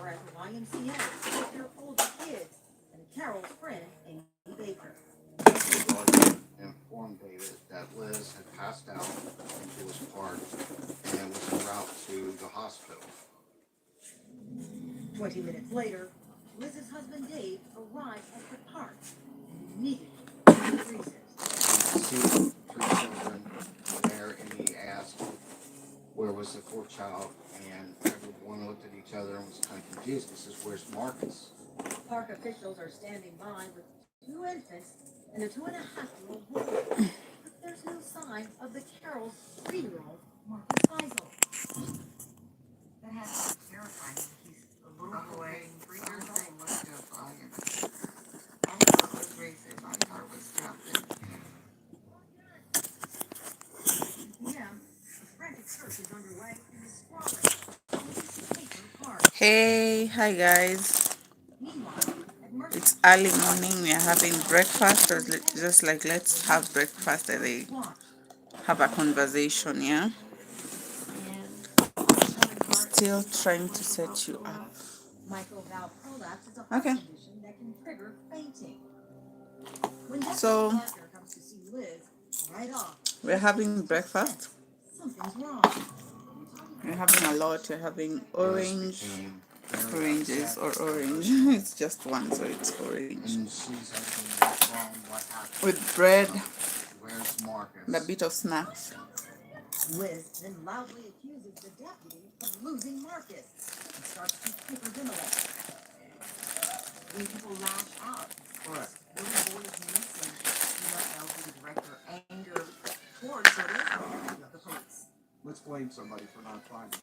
are at the YMCA with their older kids and Carol's friend, Amy Baker. The guardian informed David that Liz had passed out into his park and was en route to the hospital. 20 minutes later, Liz's husband Dave arrived at the park and immediately freezes. He could see 3 children there, and he asked where was the 4th child, and everyone looked at each other and was kind of confused. He says, "Where's Marcus?" Park officials are standing by with 2 infants and a 2.5-year-old boy. But there's no sign of the Carol's 3-year-old Marcus Faisal. That has to be terrifying. He's a little boy, 3 years old. Was terrifying. I thought it was racist. I thought it was drafted. Yeah, a frantic search is underway in the sprawling park. Hey, hi guys. Meanwhile, at Mercy It's early morning. We are having breakfast. Just like let's have breakfast and they Watch, have a conversation. Yeah. Still trying to set you up. mitral valve prolapse is a heart Okay. condition that can trigger fainting. When Dr. So Wagner comes to see Liz, right off, we're having breakfast. something's wrong. We're having a lot. We're having orange, Became very oranges upset, or orange. It's just one, so it's orange. and she's asking what's wrong, what happened. With bread Where's Marcus? and a bit of snacks. Liz then loudly accuses the deputy of losing Marcus and starts to hyperventilate. When people lash out, or little boys missing, you don't know who to direct your anger towards, so it is the police. Let's blame somebody for not finding.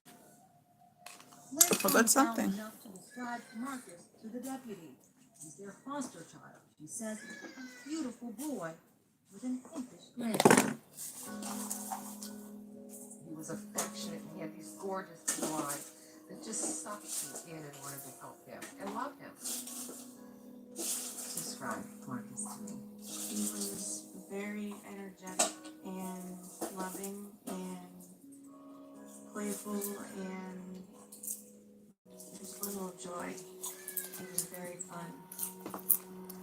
Liz Forgot calms down something. enough to describe Marcus to the deputy. He's their foster child. She says, a beautiful boy with an impish grin. He was affectionate. He had these gorgeous blue eyes that just sucked you in and wanted to help him and love him. Describe Marcus to me. He was very energetic and loving and playful and just full of joy. He was very fun.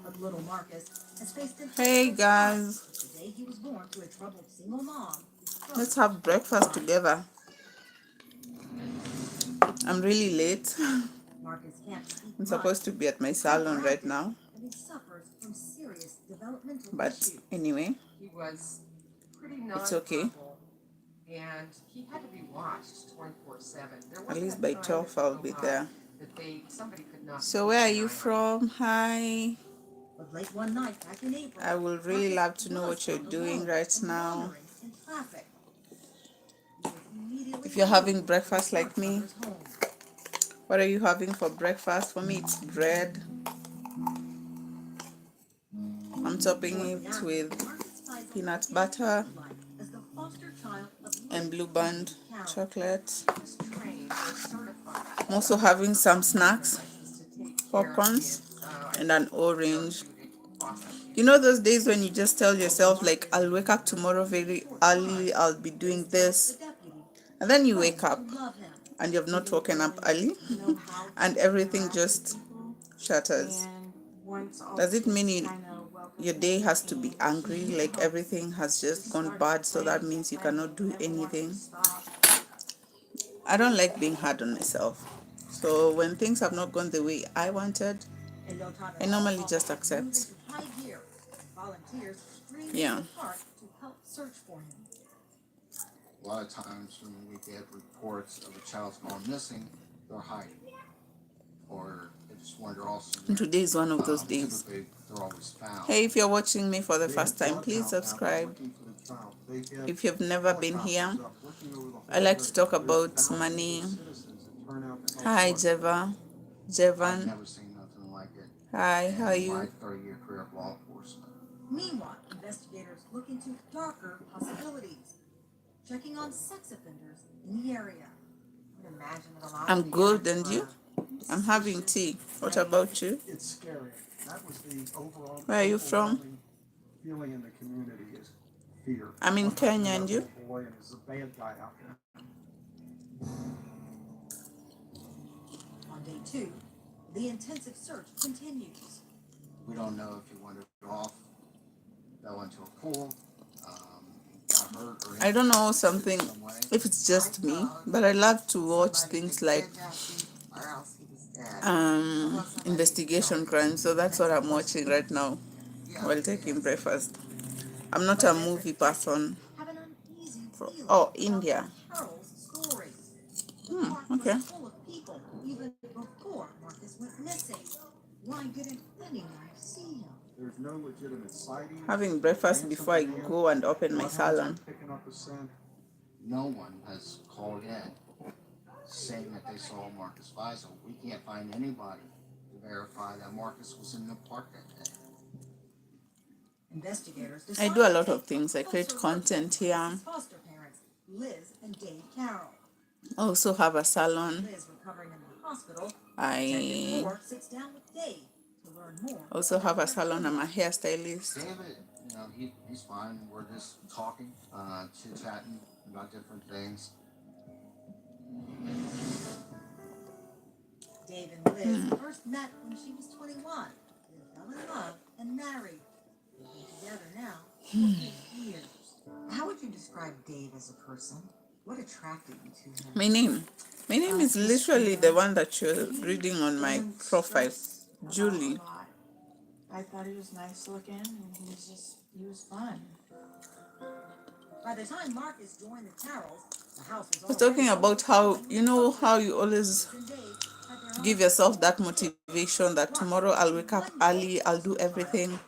But little Marcus has faced an Hey guys, the day he was born to a troubled single mom. let's have breakfast together. I'm really late. Marcus can't speak I'm much, supposed to be at my salon right now, and he suffers from serious developmental but issues. anyway, He was pretty It's okay. nonverbal, and he had to be watched 24/7. There at wasn't least a by time 12 that I'll could be go by there. that somebody could not. So keep where are an you eye on. from? Hi. But late one night back in April, I would really Marcus love to know was what you're found doing alone right and now. wandering in traffic. He was immediately If you're having moved to breakfast the like me, Godfather's home. what are you having for breakfast? For me, it's bread. I'm topping it with peanut butter and Blue Band chocolate. I'm also having some snacks, popcorns, and an orange. You know those days when you just tell yourself like, I'll wake up tomorrow very early, I'll be doing this, and then you wake up and you've not woken up early and everything just shatters. And once all Does it kids mean kinda welcomed your him day to has to the be team, angry, he like helped everything has just gone start bad, so that plans means you that cannot do never wanted to anything? stop. I don't like being hard on myself. So when things have not gone the way I wanted, I normally just accept. Yeah. A lot of times when we get reports of a child's gone missing, they're hiding, or they just wander off And somewhere. today is one of those days. Typically, they're always found. Hey, if you're watching me for the first time, please subscribe. If you've never been here, I like to talk about money. Hi, I've Jevan. never seen nothing like it Hi, how are in my you? 30-year career of law enforcement. Meanwhile, investigators look into darker possibilities, checking on sex offenders in the area. I would imagine that a lot I'm of the good, young and you? were I'm having tea. What about you? It's scary. That was the overall. Where are you from? overwhelming Feeling in the community is fear. I'm in One Kenya, person and you? knows a boy and is a bad guy out there. On day 2, the intensive search continues. We don't know if he wandered off, fell into a pool, got hurt or I don't know injured something in some way. if it's just me, but I love to watch things like Or else he was dead. investigation crime. So that's what I'm watching right now while taking breakfast. I'm not a movie person. Have an uneasy feeling Oh, about India. Carol's stories. The Hmm, park okay. was full of people even before Marcus went missing. Why didn't anyone see him? There's no legitimate sighting. Having breakfast before I go and open my salon. Picking up a scent. No one has called in saying that they saw Marcus Faisal. We can't find anybody to verify that Marcus was in the park that day. Investigators I do a lot of things. I create content here. Foster parents, Liz and Dave Carroll. I also have a salon. Liz recovering in the hospital. I Detective Moore sits down with Dave to learn more. also have a salon. I'm a hairstylist. David, he's fine. We're just talking, chit-chatting about different things. Dave and Liz first met when she was 21. They fell in love and married. They've been together now for 8 years. How would you describe Dave as a person? What attracted you to him? My name is literally the one that you're reading on my profile, Julie. I thought he was nice looking and he was fun. By the time Marcus joined the Carrolls, the house was I was talking about how you always give yourself that motivation that tomorrow I'll wake up early, I'll do everything,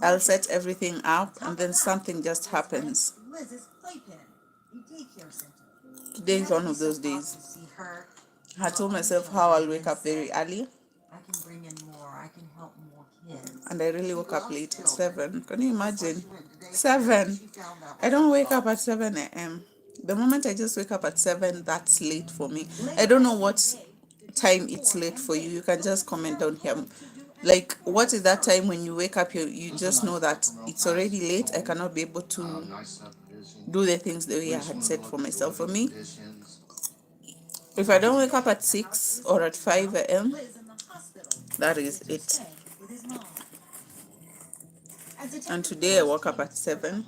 I'll set everything up, and then something just happens. Liz's playpen, a daycare center. Today is one of those days. I told myself how I'll wake up very early, I can bring in more. I can help more kids. and I really woke up late at 7. Can you imagine? 7. I don't wake up at 7 a.m. The moment I just wake up at 7, that's late for me. I don't know what time it's late for you. You can just comment down here. Like, what is that time when you wake up, you just know that it's already late? I cannot be able to do the things the way I had said for myself. For me, if I don't wake up at 6 or at 5 a.m., that is it. And today I woke up at 7.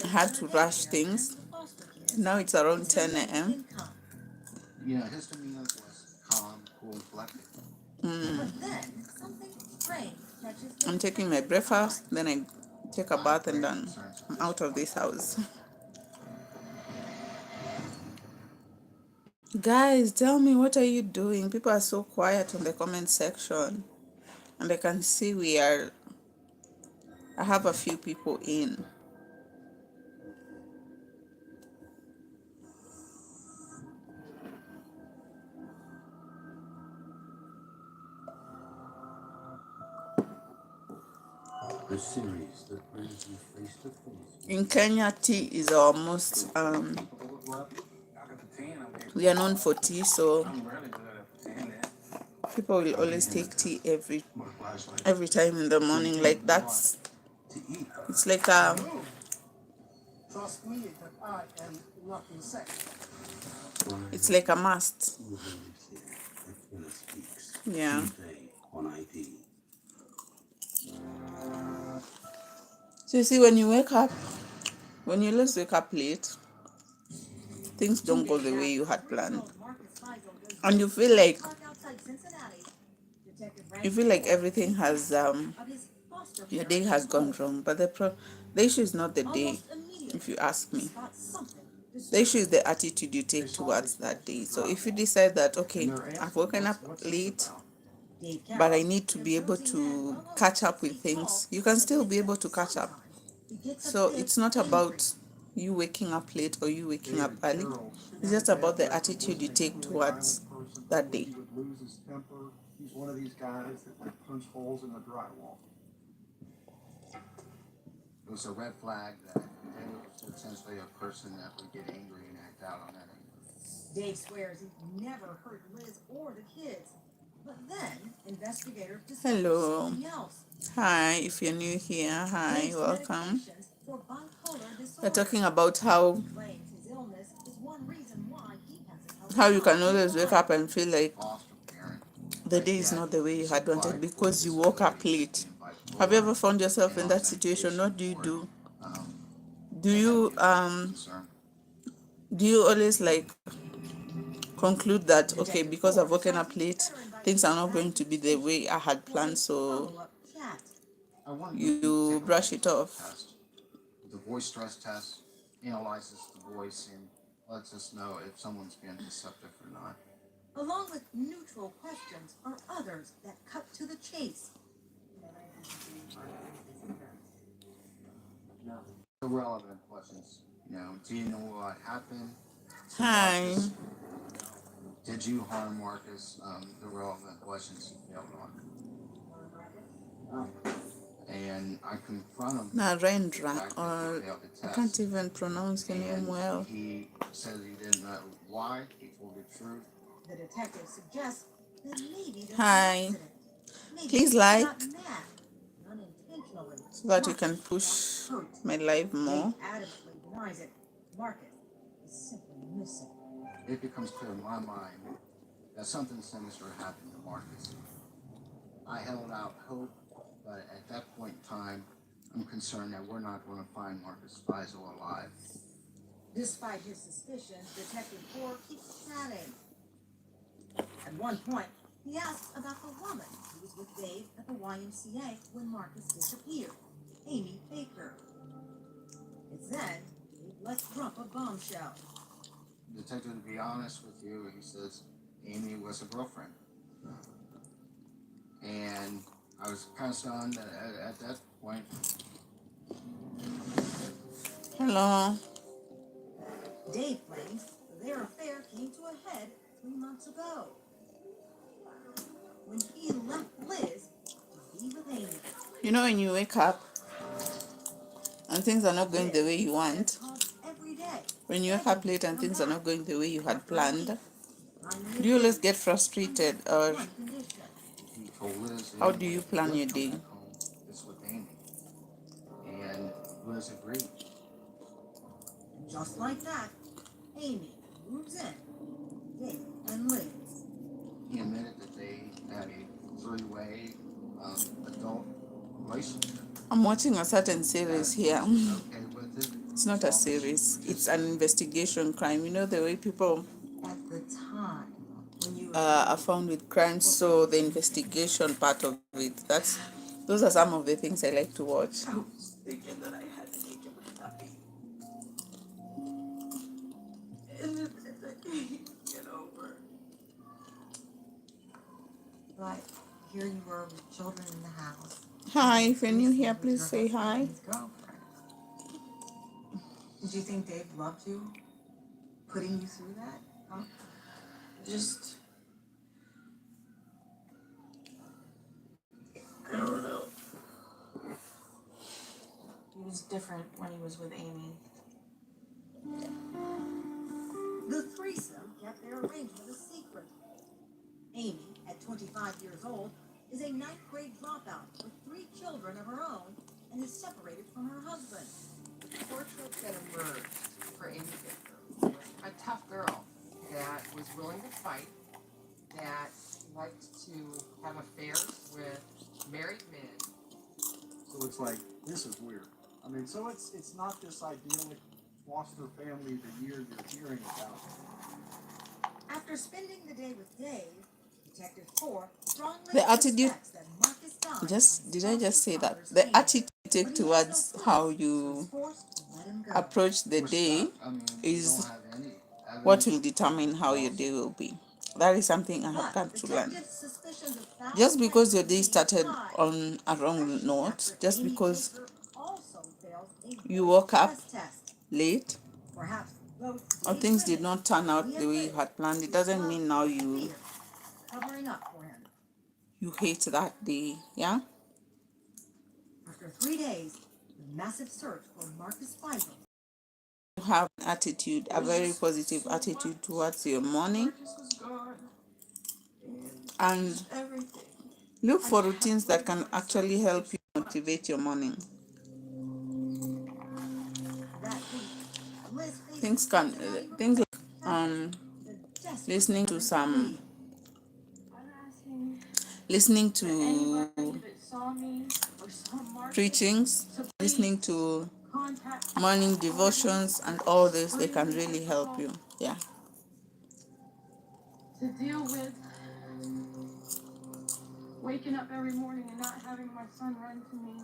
I had to rush things. Now it's around 10 a.m. His demeanor was calm, cool, and collected. I'm taking my breakfast, then I take a bath, and then I'm out of this house. Guys, tell me, what are you doing? People are so quiet on the comment section, and I can see I have a few people in. A series that brings you face to face. In Kenya, tea is our most we are known for tea, so people will always take tea every time in the morning. Like it's like Trust me that I am not insane. it's like a must. Yeah. On IP. So you see, when you always wake up late, things don't go the way you had planned, and you feel like everything has your day has gone wrong. But the issue is not the day, if you ask me. The issue is the attitude you take towards that day. So if you decide that, okay, I've woken up late, but I need to be able to catch up with things, you can still be able to catch up. So it's not about you waking up late or you waking up early. It's just about the attitude you take towards that day. He would lose his temper. He's one of these guys that would punch holes in the drywall. It was a red flag that David was essentially a person that would get angry and act out on that anger. Dave swears he never hurt Liz or the kids. But then investigators discovered Hello. something else. Hi, if you're new here, hi, Dave's welcome. medications for bipolar We're disorder. talking about how He claims his illness is one reason why he hasn't helped how you can always wake up and feel like foster parent, the but day is yet not the way you had wanted supplied because for you woke up disability late. and Have you ever bipolar found yourself and in that situation? What do you authentication do? for, um, Do they you have concern. always like conclude that okay, because I've woken up late, things are not going to be the way I had planned, so I wanted to you take a brush voice it off? test. The voice stress test analyzes the voice and lets us know if someone's being deceptive or not. Along with neutral questions are others that cut to the chase. Irrelevant questions. Do you know what happened to Hi. Marcus? Did you harm Marcus? The relevant questions you failed on. And I confront him. Narendra, or I can't even pronounce the name And well. he said he didn't know why. He told the truth. The detective suggests that maybe there's Hi. an accident. Maybe Please he like got mad, unintentionally. so that you Marcus can got push hurt. my live more. Dave adamantly denies it. Marcus is simply missing. It becomes clear in my mind that something sinister happened to Marcus. I held out hope, but at that point in time, I'm concerned that we're not going to find Marcus Faisal alive. Despite his suspicions, Detective 4 keeps chatting. At one point, he asks about the woman who was with Dave at the YMCA when Marcus disappeared, Amy Baker. It's then Dave lets drop a bombshell. Detective, to be honest with you, he says Amy was a girlfriend. And I was kind of stunned at that point. Hello. Dave claims their affair came to a head 3 months ago, when he left Liz to be with Amy. You know when you wake up and things are not going the way you want, Liz calls every day. when you wake up late and things are not going the way you had planned, do you always get frustrated, or He told Liz how do you plan your day? It's with Amy. And Liz agreed. Just like that, Amy moves in, Dave and Liz. He admitted that they had a three-way adult relationship. I'm watching a certain series here. Okay with it. It's not a series, it's an investigation crime. You know the way people At the time when you are found with crimes, so the investigation part of it, those are some of the things I like to watch. I was thinking that I had to take him with a puppy. And then I can't get over. But here you were with children in the house. Hi, if you're new here, please say hi. His girlfriend. Did you think Dave loved you? Putting you through that? Huh? Just... I don't know. He was different when he was with Amy. The threesome kept their arrangement a secret. Amy, at 25 years old, is a ninth grade dropout with 3 children of her own and is separated from her husband. The portrait that emerged for Amy Baker was a tough girl that was willing to fight, that liked to have affairs with married men. So it's like, this is weird. I mean, so it's not this idyllic foster family that you're hearing about. After spending the day with Dave, Detective 4 strongly The attitude, suspects that Marcus died did I just say that? father's The hand. attitude you take But he has towards no how proof, so you he's forced to let him go. approach the We're day stuck. I mean, we is don't have any what evidence. will determine how your day will be. That is something I have But come to learn. detectives' suspicions of foul Just because play your day remain started high, on a wrong especially note, after just Amy because Baker also fails a you voice woke up stress test. late Perhaps both or Dave things did women not turn out and the way you Liz had planned, it doesn't love mean now you fear covering up for him. hate that day. Yeah. After 3 days, the massive search for Marcus Faisal You have an attitude, a very positive attitude towards your morning, Marcus was gone. and Everything. look for routines that can actually help you motivate your morning. that week, Liz faces Things like the obsessed listening with to her some, plea. I'm asking listening for to anybody that saw me or saw Marcus preachings, to please listening to contact morning devotions, and all this, they can really help you. Yeah. to deal with waking up every morning and not having my son run to me.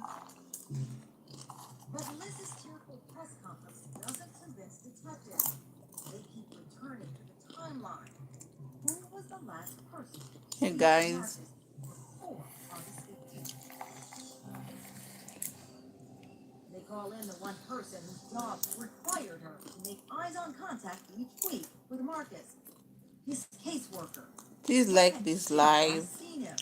But Liz's tearful press conference doesn't convince detectives. They keep returning to the timeline. Who was the last person to Hey see guys. Marcus before August 15th? They call in the one person whose job required her to make eyes-on contact each week with Marcus, his caseworker. Please like this live, Seen him.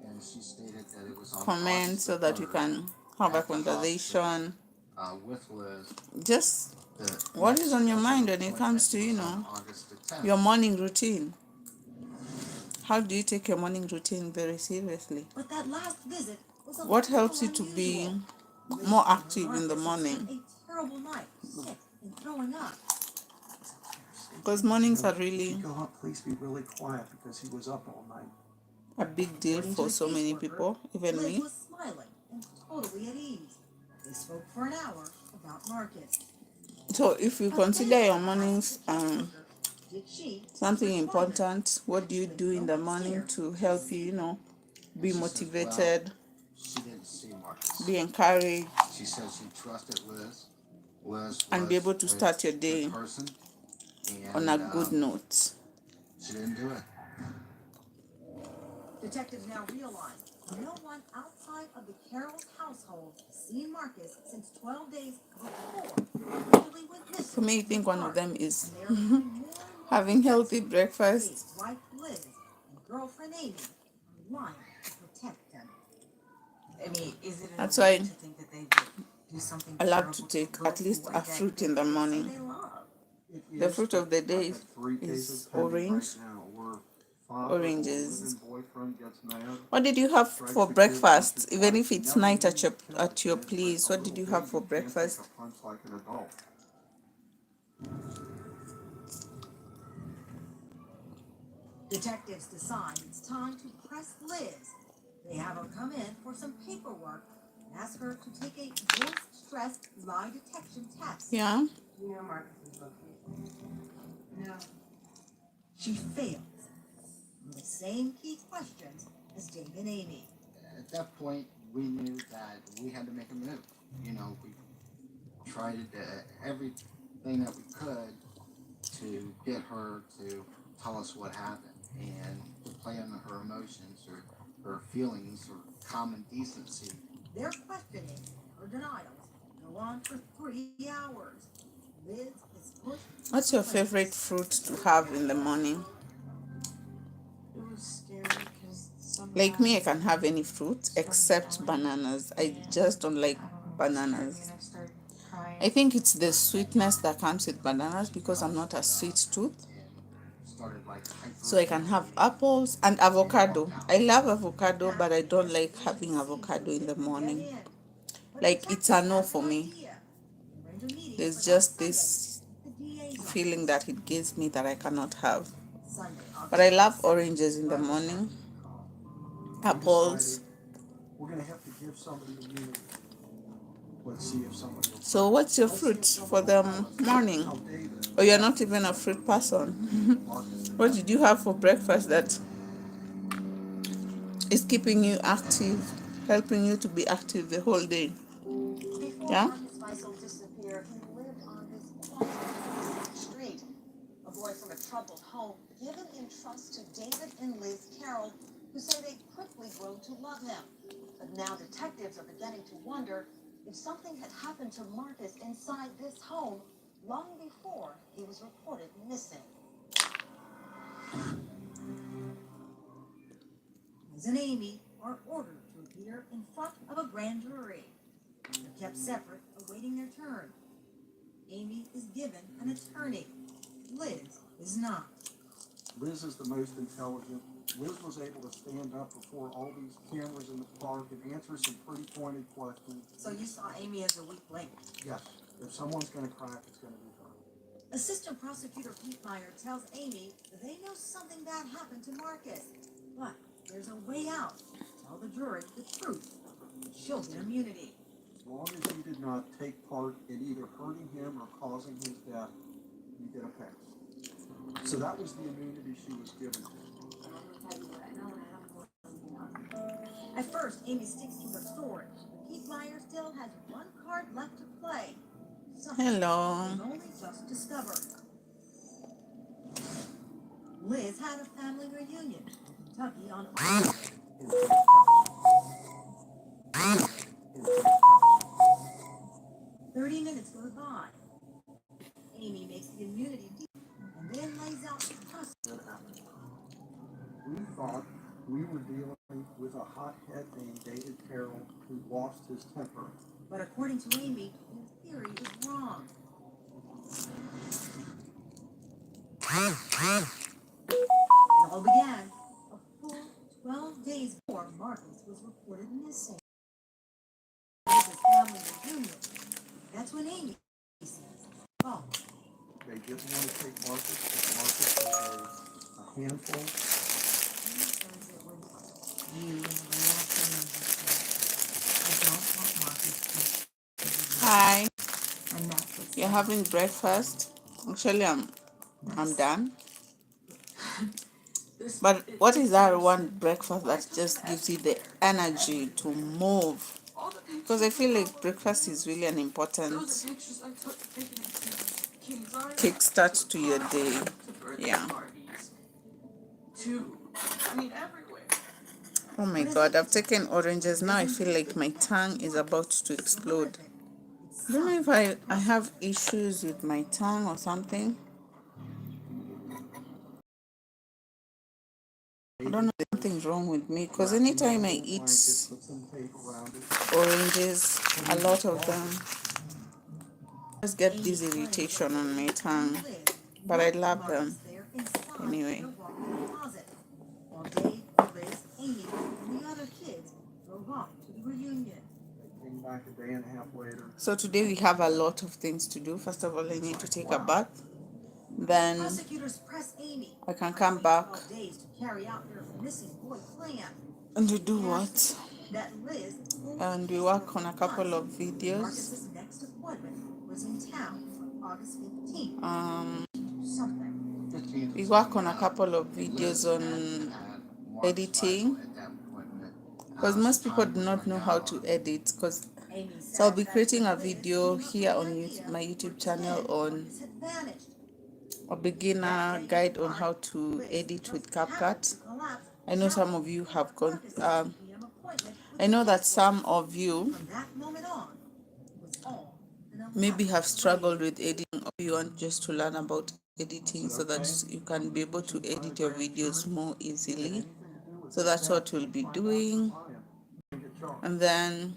And she stated that it was on comment August so the that you 3rd can have a at the conversation. hospital, with Liz. Just The what next is on your mind scheduled when it comes appointment to, was on August the 10th. your morning routine. How do you take your morning routine very seriously? But that last visit was a What little helps you to be unusual. more Liz told active her in the Marcus had morning? spent a terrible night, sick and throwing up. Because mornings are If really you go up, please be really quiet because he was up all night. a big deal According to for the so many caseworker, people, even Liz me. was smiling and totally at ease. They spoke for an hour about Marcus. So if you A consider day your asked mornings the caseworker, did she something require important, what do you actually do in go the morning upstairs to to help see you, him? be She said, motivated, she didn't see Marcus. be encouraged, She said she trusted Liz. Liz and be was able to start your a day good person, on and a good note? she didn't do it. Detectives now realize no one outside of the Carroll's household has seen Marcus since 12 days before Julie went missing. For me, I think one of them is And they are becoming more and more having healthy obsessed. breakfast. His wife Liz and girlfriend Amy are lying to protect them. I mean, is it That's an why illusion to think that they would do something I love to terrible take little at least boy a that fruit they in the say morning. they love? It The is, fruit but of the I've day got 3 cases is pending orange. right now where father or Oranges. live-in boyfriend gets mad. What did you have Strikes for the kid once breakfast? or Even twice, if it's never night meaning to kill the at your kid, but place, a what did little you have for baby can't take breakfast? a punch like an adult. Detectives decide it's time to press Liz. They have her come in for some paperwork and ask her to take a voice-stressed lie detection test. Yeah. Do you know Marcus's location? No. She fails on the same key questions as Dave and Amy. At that point, we knew that we had to make a move. You know, we tried everything that we could to get her to tell us what happened and to play on her emotions or her feelings or common decency. Their questioning and her denials go on for 3 hours. Liz is pushed. What's your favorite fruit to have in the morning? It was scary because some Like me, I can have any fruit except bananas. I just don't like bananas. I think it's the sweetness that comes with bananas because I'm not a sweet tooth. Started like So I can have apples and avocado. I love avocado, but I don't like having avocado in the morning. Like, it's a no for me. There's just this feeling that it gives me that I cannot have. But I love oranges in the morning, apples. We're gonna have to give somebody immunity. Let's see if somebody will. So what's your fruit for the morning? Tell David. Or you're not even a fruit person? What did you have for breakfast that is keeping you active, helping you to be active the whole day? Before Yeah? Marcus Weissel disappeared, he lived on this quiet street. A boy from a troubled home, given in trust to David and Liz Carroll, who say they quickly grew to love him. But now detectives are beginning to wonder if something had happened to Marcus inside this home long before he was reported missing. Liz and Amy are ordered to appear in front of a grand jury. They're kept separate, awaiting their turn. Amy is given an attorney. Liz is not. Liz is the most intelligent. Liz was able to stand up before all these cameras in the park and answer some pretty pointed questions. So you saw Amy as a weak link. Yes, if someone's gonna crack, it's gonna be her. Assistant Prosecutor Pete Meyer tells Amy that they know something bad happened to Marcus, but there's a way out. Tell the jury the truth. She'll get immunity. As long as you did not take part in either hurting him or causing his death, you get a pass. So that was the immunity she was given. At first, Amy sticks to her story, but Pete Meyer still has one card left to play. Something Hello. we've only just discovered. Liz had a family reunion in Kentucky on August. 30 minutes goes by. Amy makes the immunity deal and then lays out the process. We thought we were dealing with a hothead named David Carroll who lost his temper. But according to Amy, their theory is wrong. It all began a full 12 days before Marcus was reported missing. Liz's family reunion. That's when Amy says, oh, They didn't want to take Marcus because Marcus was a handful. He says it was you and the afternoon. I don't want Marcus to. Hi. And that's what's. You're having breakfast? Actually, I'm done. But what is that one breakfast that just gives you the energy to move? Because I feel like breakfast is really an important kickstart to your day. Yeah. Oh my god, I've taken oranges. Now I feel like my tongue is about to explode. I don't know if I have issues with my tongue or something. I don't know if something's wrong with me because anytime I eat oranges, a lot of them, I just get this irritation on my tongue. But I love them anyway. While Dave, Liz, Amy, and the other kids drove off to the reunion. They came back a day and a half later. So today we have a lot of things to do. First of all, I need to take a bath. Then Prosecutors press Amy I can come back 12 days to carry out their missing boy plan. and we do what? That Liz And we work on a couple of videos. Marcus's next appointment was in town on August 15th. Something. We work on a couple of videos on editing because most people do not know how to edit. Because so I'll be creating a video here on YouTube, my YouTube channel on a beginner guide on how to edit with CapCut. I know some of you have gone. I know that some of you maybe have struggled with editing, or you want just to learn about editing so that you can be able to edit your videos more easily. So that's what we'll be doing. And then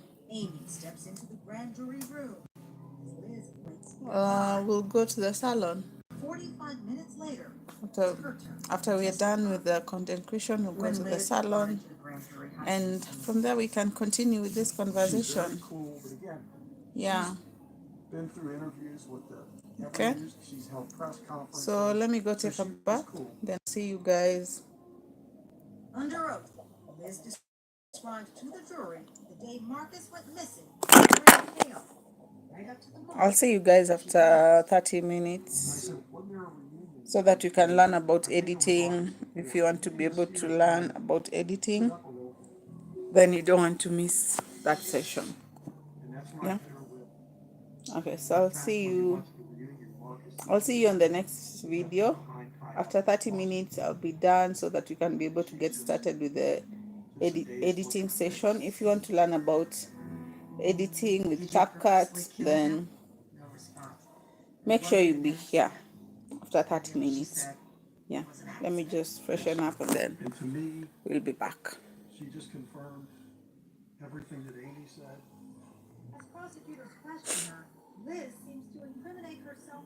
we'll go to the salon. 45 minutes later, After we are done with the content creation, we'll go to the salon, and from there we can continue with this conversation. Yeah. Been through interviews with the Okay. She's held press conferences. So let me go take a bath, then see you guys. under oath, Liz described to the jury the day Marcus went missing. Right up to the moment. I'll see you guys after 30 minutes so that you can learn about editing. If you want to be able to learn about editing, then you don't want to miss that session. Yeah. Okay, so I'll see you on the next video. After 30 minutes I'll be done so that you can be able to get started with the editing session. If you want to learn about editing with CapCut, then make sure you be here after 30 minutes. Yeah, let me just freshen up and then And to me, we'll be back. she just confirmed everything that Amy said. As prosecutors question her, Liz seems to incriminate herself